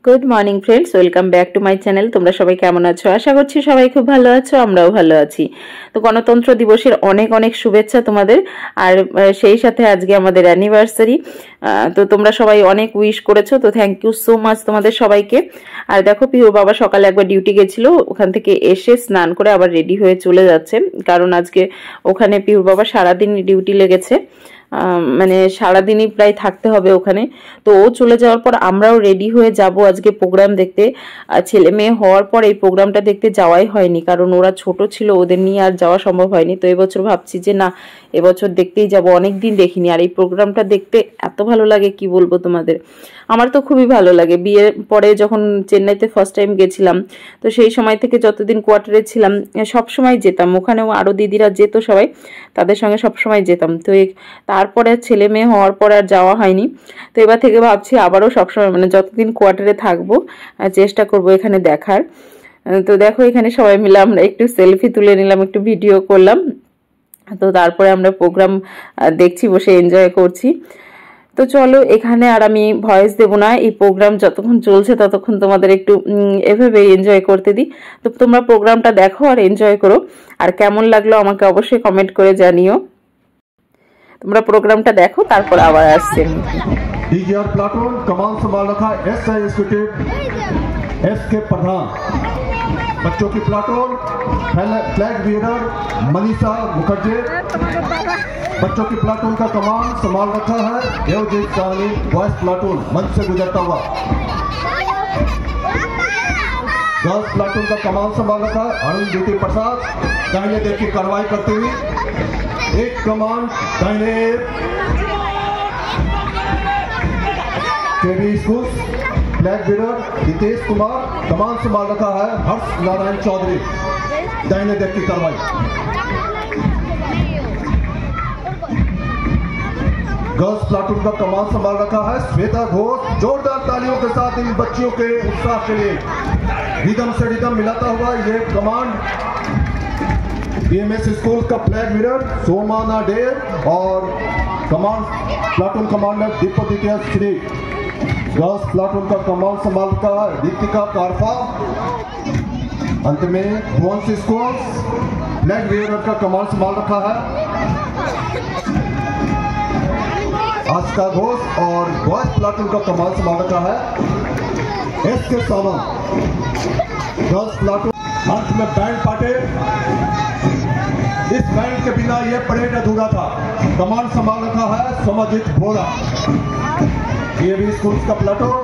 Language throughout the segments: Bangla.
Good morning friends, welcome back to my channel. তোমরা সবাই কেমন আছো? আশা করছি সবাই খুব ভালো আছো, আমরাও ভালো আছি। তো গণতন্ত্র দিবসের অনেক অনেক শুভেচ্ছা তোমাদের। আর সেই সাথে আজকে আমাদের অ্যানিভার্সারি। তো তোমরা সবাই অনেক উইশ করেছো, তো থ্যাংক ইউ সো মাচ তোমাদের সবাইকে। আর দেখো, পিহুর বাবা সকালে একবার ডিউটি গেছিল, ওখান থেকে এসে স্নান করে আবার রেডি হয়ে চলে যাচ্ছে, কারণ আজকে ওখানে পিহুর বাবা সারাদিন ডিউটি লেগেছে, মানে সারাদিনই প্রায় থাকতে হবে ওখানে। তো ও চলে যাওয়ার পর আমরাও রেডি হয়ে যাব আজকে প্রোগ্রাম দেখতে। ছেলে মেয়ে হওয়ার পর এই প্রোগ্রামটা দেখতে যাওয়াই হয়নি, কারণ ওরা ছোট ছিল, ওদের নিয়ে আর যাওয়া সম্ভব হয়নি। তো এবছর ভাবছি যে না, এবছর দেখতেই যাব, অনেকদিন দেখিনি। আর এই প্রোগ্রামটা দেখতে এত ভালো লাগে কি বলবো তোমাদের, আমার তো খুবই ভালো লাগে। বিয়ের পরে যখন চেন্নাইতে ফার্স্ট টাইম গেছিলাম, তো সেই সময় থেকে যতদিন কোয়ার্টারে ছিলাম সব সময় যেতাম, ওখানেও আরও দিদিরা যেত সবাই, তাদের সঙ্গে সব সময় যেতাম। তো তারপরে ছেলে মেয়ে হওয়ার পর আর যাওয়া হয়নি। তো এবার থেকে ভাবছি আবারও সবসময়, মানে যতদিন কোয়ার্টারে থাকবো চেষ্টা করব এখানে দেখার। তো দেখো, এখানে সবাই মিলে আমরা একটু সেলফি তুলে নিলাম, একটু ভিডিও করলাম। তো তারপরে আমরা প্রোগ্রাম দেখছি, বসে এনজয় করছি। তো চলো, এখানে আর আমি ভয়েস দেব না, এই প্রোগ্রাম যতক্ষণ চলছে ততক্ষণ তোমাদের একটু এভাবে এনজয় করতে দিই। তো তোমরা প্রোগ্রামটা দেখো আর এনজয় করো, আর কেমন লাগলো আমাকে অবশ্যই কমেন্ট করে জানিও। তোমরা প্রোগ্রামটা দেখো, তারপর আবার আসছি। डीजीआर प्लाटून कमान संभाल रखा एसआई एग्जीक्यूटिव एसके प्रधान। बच्चों की platoon flag bearer Manisha Mukherjee. बच्चों की प्लाटून का कमान संभाल रखा है देवजीत साहनी। बॉयज प्लाटून मंच से गुजरता हुआ। गर्ल्स प्लाटून का कमान संभाल रखा है अरुण ज्योति प्रसाद। दाहिने देख की कार्रवाई करते हुए एक कमान दाहिने KV school flag bearer Hitesh Kumar. कमान संभाल रखा है हर्ष नारायण चौधरी। दाहिने देख की कार्रवाई। गर्ल्स प्लाटून का कमान संभाल रखा है श्वेता घोष। जोरदार तालियों के साथ इन बच्चियों के उत्साह के लिए रिदम से रिदम मिलाता हुआ ये कमांड बीएमएस स्कूल का फ्लैग बीरर सोमाना डेर और कमांड प्लाटून कमांडर दीपक श्री। गर्ल्स प्लाटून का कमांड संभाल रखा है दीपिका कारफा। अंत में भुवन स्कूल फ्लैग बीरर का कमांड संभाल रखा है आस्का घोष और बॉयज प्लाटून का कमांड संभाल रखा है एसके सावंत। गर्ल्स प्लाटून अंत में बैंड पार्टी। इस बैंड के बिना यह परेड अधूरा था। कमांड संभाल रखा है समजित भोरा। ये भी स्कूल का प्लाटून।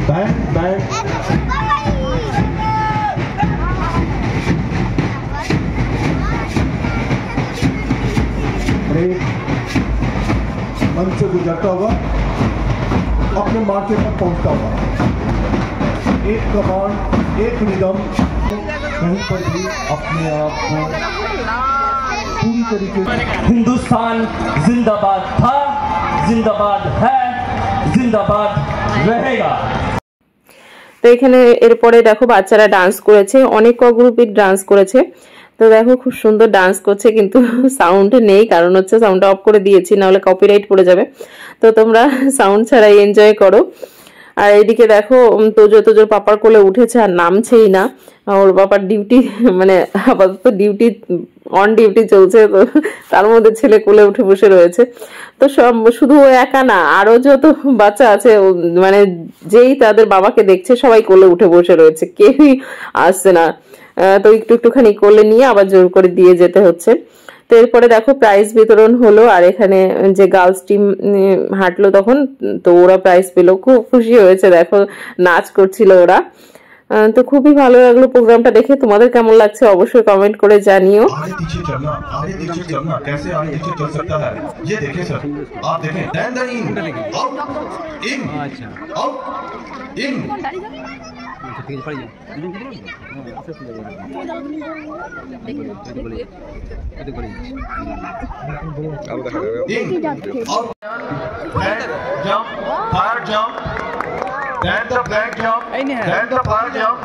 बैंड बैंड मंच से गुजरता हुआ अपने मार्केट तक पहुंचता हुआ। एक कमांड एक निगम कहीं पर भी अपने आप को पूरी तरीके से हिंदुस्तान जिंदाबाद था, जिंदाबाद है, जिंदाबाद रहेगा। তো এখানে এরপরে দেখো বাচ্চারা ডান্স করেছে, অনেক গ্রুপের ডান্স করেছে। তো দেখো খুব সুন্দর ডান্স করছে, কিন্তু সাউন্ড নেই, কারণ হচ্ছে সাউন্ডটা অফ করে দিয়েছি, নাহলে কপিরাইট পড়ে যাবে। তো তোমরা সাউন্ড ছাড়াই এনজয় করো। আর এদিকে দেখো তোজোর পাপার কোলে উঠেছে আর নামছেই না। ওর বাবার ডিউটি, মানে আপাতত ডিউটি অন ডিউটি চলছে, তো তার মধ্যে ছেলে কোলে উঠে বসে রয়েছে। তো সব শুধু ও একা না, আরো যত বাচ্চা আছে, মানে যেই তাদের বাবাকে দেখছে সবাই কোলে উঠে বসে রয়েছে, কেউই আসছে না। তো একটুখানি কোলে নিয়ে আবার জোর করে দিয়ে যেতে হচ্ছে। তো এরপরে দেখো প্রাইজ বিতরণ হলো, আর এখানে যে গার্লস টিম হাঁটলো তখন, তো ওরা প্রাইজ পেলো, খুব খুশি হয়েছে, দেখো নাচ করছিল ওরা। তো খুবই ভালো লাগলো প্রোগ্রামটা দেখে। তোমাদের কেমন লাগছে অবশ্যই কমেন্ট করে জানিও। आगे पीछे चलना कैसे आगे पीछे चल सकता है ये देखें सर, आप देखें then then in out in out in. Jump fire jump then the flag jump, then the fire jump,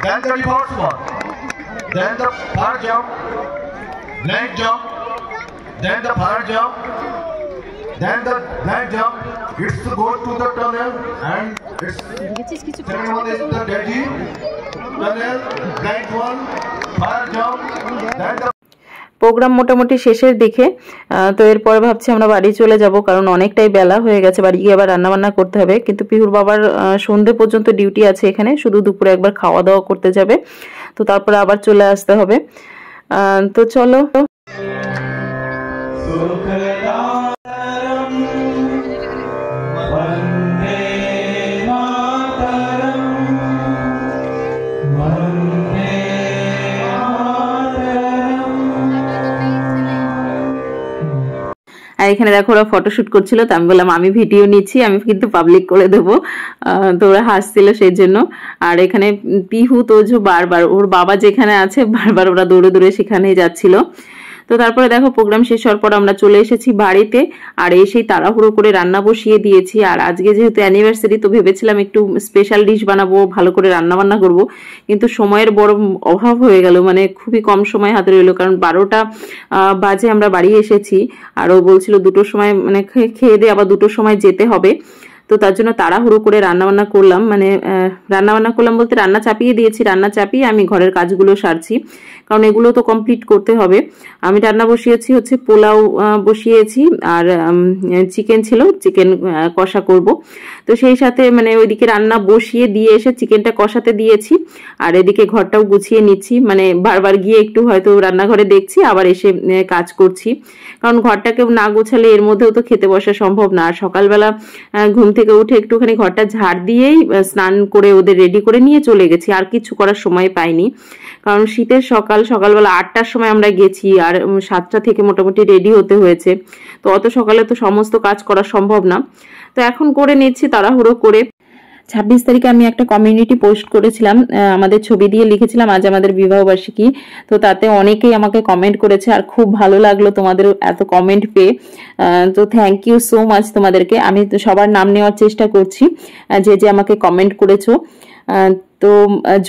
then the reverse one, then the fire jump, leg jump, then the fire jump, then the blind jump. It's to go to the tunnel, and it's second one is the deadly tunnel, blind one, fire jump, then the programme মোটামুটি শেষের দিকে। তো এরপরে ভাবছি আমরা বাড়ি চলে যাব, কারণ অনেকটাই বেলা হয়ে গেছে, বাড়ি গিয়ে আবার রান্নাবান্না করতে হবে। কিন্তু পিহুর বাবার সন্ধ্যে পর্যন্ত ডিউটি আছে এখানে, শুধু দুপুরে একবার খাওয়া দাওয়া করতে যাবে, তো তারপরে আবার চলে আসতে হবে। তো চলো। আর এখানে দেখো ওরা ফটোশুট করছিল, তো আমি বললাম আমি ভিডিও নিচ্ছি, আমি কিন্তু পাবলিক করে দেবো। তো ওরা হাসছিল সেই জন্য। আর এখানে পিহু তো বারবার ওর বাবা যেখানে আছে বারবার ওরা দৌড়ে দৌড়ে সেখানেই যাচ্ছিল। তো তারপরে দেখো প্রোগ্রাম শেষ হওয়ার পর আমরা চলে এসেছি বাড়িতে, আর এসেই তাড়াহুড়ো করে রান্না বসিয়ে দিয়েছি। আর আজকে যেহেতু অ্যানিভার্সারি, তো ভেবেছিলাম একটু স্পেশাল ডিশ বানাবো, ভালো করে রান্না বান্না করবো, কিন্তু সময়ের বড় অভাব হয়ে গেল, মানে খুবই কম সময় হাতে রইলো, কারণ 12টা বাজে আমরা বাড়ি এসেছি। আর ও বলছিল 2টোর সময় মানে খেয়ে দিয়ে আবার 2টোর সময় যেতে হবে। তো তার জন্য তাড়াহুড়ো করে রান্নাবান্না করলাম, মানে রান্নাবান্না করলাম বলতে রান্না চাপিয়ে দিয়েছি, রান্না চাপিয়ে আমি ঘরের কাজগুলো সারছি, কারণ এগুলো তো কমপ্লিট করতে হবে। আমি রান্না বসিয়েছি হচ্ছে পোলাও বসিয়েছি, আর চিকেন ছিল, চিকেন কষা করব। তো সেই সাথে মানে ওইদিকে রান্না বসিয়ে দিয়ে এসে চিকেনটা কষাতে দিয়েছি, আর এদিকে ঘরটাও গুছিয়ে নিচ্ছি, মানে বারবার গিয়ে একটু হয়তো রান্নাঘরে দেখছি, আবার এসে কাজ করছি, কারণ ঘরটাকে না গোছালে এর মধ্যেও তো খেতে বসা সম্ভব না। আর সকালবেলা ঘুম থেকে উঠে একটুখানি ঘরটা ঝাড় দিয়েই স্নান করে ওদের রেডি করে নিয়ে চলে গেছি, আর কিছু করার সময় পাইনি, কারণ শীতের সকালবেলা 8টার সময় আমরা গেছি, আর 7টা থেকে মোটামুটি রেডি হতে হয়েছে। তো অত সকালে তো সমস্ত কাজ করা সম্ভব না, তো এখন করে নিচ্ছি তাড়াহুড়ো করে। 26 তারিখে আমি একটা কমিউনিটি পোস্ট করেছিলাম, আমাদের ছবি দিয়ে লিখেছিলাম আজ আমাদের বিবাহবার্ষিকী। তো তাতে অনেকেই আমাকে কমেন্ট করেছে, আর খুব ভালো লাগলো তোমাদের এত কমেন্ট পেয়ে। তো থ্যাংক ইউ সো মাচ তোমাদেরকে। আমি তো সবার নাম নেওয়ার চেষ্টা করছি যে যে আমাকে কমেন্ট করেছো। তো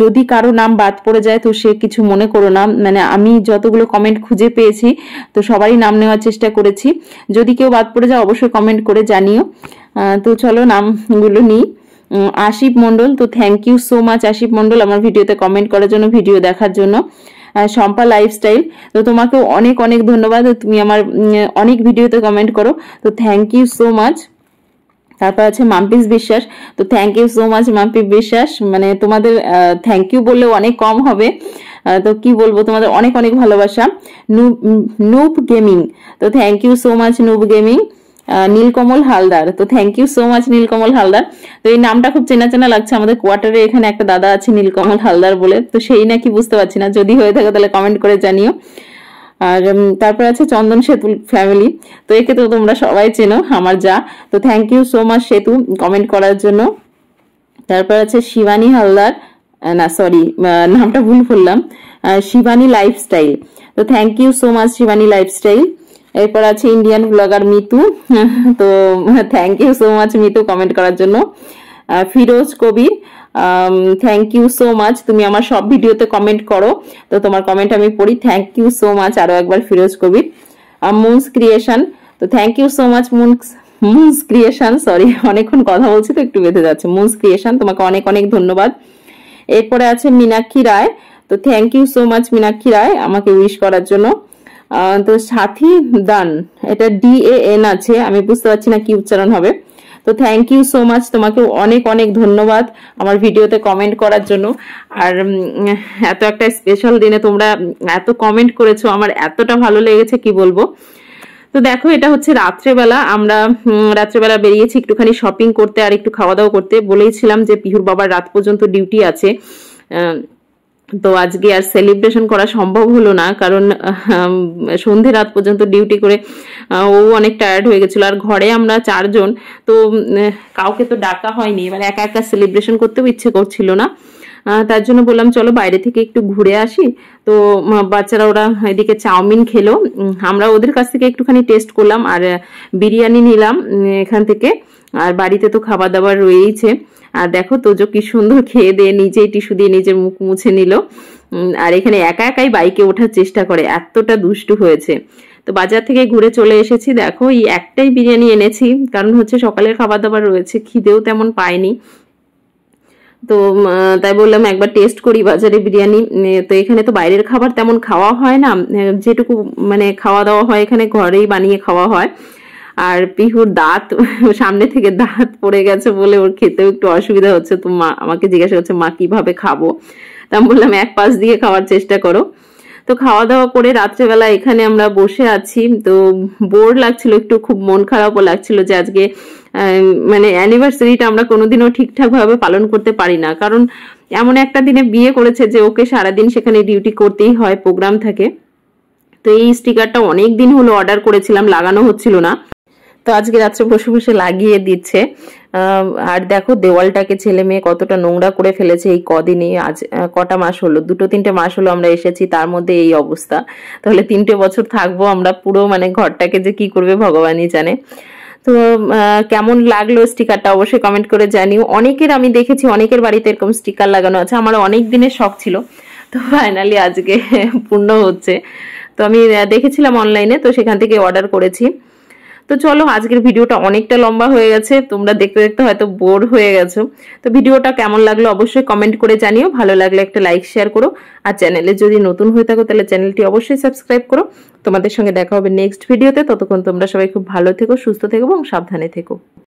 যদি কারো নাম বাদ পড়ে যায় তো সে কিছু মনে করো না, মানে আমি যতগুলো কমেন্ট খুঁজে পেয়েছি তো সবারই নাম নেওয়ার চেষ্টা করেছি। যদি কেউ বাদ পড়ে যায় অবশ্যই কমেন্ট করে জানিও। তো চলো নামগুলো নিই। আশিপ মন্ডল, তো thank you so much Aship Mondal আমার ভিডিওতে কমেন্ট করার জন্য, ভিডিও দেখার জন্য। শম্পা লাইফস্টাইল, তো তোমাকেও অনেক অনেক ধন্যবাদ, তুমি আমার অনেক ভিডিওতে কমেন্ট করো, তো থ্যাংক ইউ সো মাচ। তারপর আছে মাম্পিস বিশ্বাস, তো thank you so much Mampi Biswas, মানে তোমাদের থ্যাংক ইউ বললেও অনেক কম হবে, তো কি বলবো, তোমাদের অনেক অনেক ভালোবাসা। নুব গেমিং, তো thank you so much noob gaming. Nilkamal Haldar, তো thank you so much Nilkamal Haldar. তো এই নামটা খুব চেনা চেনা লাগছে, আমাদের কোয়ার্টারে এখানে একটা দাদা আছে নীলকমল হালদার বলে, তো সেই নাকি বুঝতে পারছি না, যদি হয়ে থাকে তাহলে কমেন্ট করে জানিও। আর তারপর আছে চন্দন সেতু ফ্যামিলি, তো একে তো তোমরা সবাই চেনো, আমার যা, তো থ্যাংক ইউ সো মাচ সেতু কমেন্ট করার জন্য। তারপর আছে শিবানী হালদার, না সরি নামটা ভুল বললাম, শিবানী লাইফস্টাইল, তো thank you so much Shivani Lifestyle. এরপর আছে ইন্ডিয়ান ব্লগার মিতু, তো thank you so much Mitu comment করার জন্য। Firoz Kabir, thank you so much, তুমি আমার সব ভিডিওতে কমেন্ট করো, তো তোমার কমেন্ট আমি পড়ি, থ্যাংক ইউ সো মাচ আরো একবার ফিরোজ কবির। মুন্স ক্রিয়েশন, তো thank you so much Moons Creation, sorry অনেকক্ষণ কথা বলছি তো একটু বেঁধে যাচ্ছে। মুন্স ক্রিয়েশন, তোমাকে অনেক অনেক ধন্যবাদ। এরপরে আছে মীনাক্ষী রায়, তো thank you so much Meenakshi Roy আমাকে উইশ করার জন্য। তো সাথী দান, এটা DAN আছে, আমি বুঝতে পারছি না কি উচ্চারণ হবে, তো থ্যাংক ইউ সো মাচ, তোমাকে অনেক অনেক ধন্যবাদ আমার ভিডিওতে কমেন্ট করার জন্য। আর এত একটা স্পেশাল দিনে তোমরা এত কমেন্ট করেছো, আমার এতটা ভালো লেগেছে কি বলবো। তো দেখো এটা হচ্ছে রাত্রেবেলা, আমরা রাত্রেবেলা বেরিয়েছি একটুখানি শপিং করতে আর একটু খাওয়া দাওয়া করতে। বলেইছিলাম যে পিহুর বাবার রাত পর্যন্ত ডিউটি আছে, তো আজকে আর সেলিব্রেশন করা সম্ভব হলো না, কারণ সন্ধে রাত পর্যন্ত ডিউটি করে ও অনেক টায়ার্ড হয়ে গেছিল। আর ঘরে আমরা 4 জন, তো কাউকে তো ডাকা হয়নি, এবার একা একা সেলিব্রেশন করতেও ইচ্ছে করছিল না, তার জন্য বললাম চলো বাইরে থেকে একটু ঘুরে আসি। তো বাচ্চারা ওরা এদিকে চাউমিন খেলো, আমরা ওদের কাছ থেকে একটুখানি টেস্ট করলাম, আর বিরিয়ানি নিলাম এখান থেকে, আর বাড়িতে তো খাবার দাবার রয়েইছে। আর দেখো তোজো কি সুন্দর খেয়ে দিয়ে নিজেই টিস্যু দিয়ে নিজের মুখ মুছে নিল, আর এখানে একা একাই বাইকে ওঠার চেষ্টা করে, এতটা দুষ্টু হয়েছে। তো বাজার থেকে ঘুরে চলে এসেছি, দেখো এই একটাই বিরিয়ানি এনেছি, কারণ হচ্ছে সকালের খাবার দাবার রয়েছে, খিদেও তেমন পায়নি। তো তাই বললাম একবার টেস্ট করি বাজারে বিরিয়ানি। তো এখানে তো বাইরের খাবার তেমন খাওয়া হয় না, যেটুকু মানে খাওয়া দাওয়া হয় এখানে ঘরেই বানিয়ে খাওয়া হয়। আর পিহুর দাঁত সামনে থেকে দাঁত পড়ে গেছে বলে ওর খেতেও একটু অসুবিধা হচ্ছে। তো মা আমাকে জিজ্ঞাসা করছে মা কিভাবে খাবো, তা আমি বললাম এক পাশ দিয়ে খাওয়ার চেষ্টা করো। তো খাওয়া দাওয়া করে রাত্রেবেলা এখানে আমরা বসে আছি। তো বোর লাগছিল একটু, খুব মন খারাপও লাগছিল যে আজকে মানে অ্যানিভার্সারিটা আমরা কোনোদিনও ঠিকঠাক ভাবে পালন করতে পারি না, কারণ এমন একটা দিনে বিয়ে করেছে যে ওকে সারাদিন সেখানে ডিউটি করতেই হয়, প্রোগ্রাম থাকে। তো এই স্টিকারটা অনেক দিন হলো অর্ডার করেছিলাম, লাগানো হচ্ছিল না, তো আজকে রাত্রে বসে বসে লাগিয়ে দিচ্ছে। আর দেখো দেওয়ালটাকে ছেলে মেয়ে কতটা নোংরা করে ফেলেছে এই কদিনে। আজ কটা মাস হলো, 2-3টে মাস হলো আমরা এসেছি, তার মধ্যে এই অবস্থা। তাহলে 3টে বছর থাকবো আমরা, পুরো মানে ঘরটাকে যে কি করবে ভগবানই জানে। তো কেমন লাগলো স্টিকারটা অবশ্যই কমেন্ট করে জানিও। অনেকের আমি দেখেছি অনেকের বাড়িতে এরকম স্টিকার লাগানো আছে, আমার অনেক দিনের শখ ছিল, তো ফাইনালি আজকে পূর্ণ হচ্ছে। তো আমি দেখেছিলাম অনলাইনে, তো সেখান থেকে অর্ডার করেছি। তো চলো আজকের ভিডিওটা অনেকটা লম্বা হয়ে গেছে, তোমরা দেখতে দেখতে হয়তো বোর হয়ে গেছো। তো ভিডিওটা কেমন লাগলো অবশ্যই কমেন্ট করে জানিও, ভালো লাগলে একটা লাইক শেয়ার করো, আর চ্যানেলে যদি নতুন হয়ে থাকো তাহলে চ্যানেলটি অবশ্যই সাবস্ক্রাইব করো। তোমাদের সঙ্গে দেখা হবে নেক্সট ভিডিওতে, ততক্ষণ তোমরা সবাই খুব ভালো থেকো, সুস্থ থেকো এবং সাবধানে থেকো।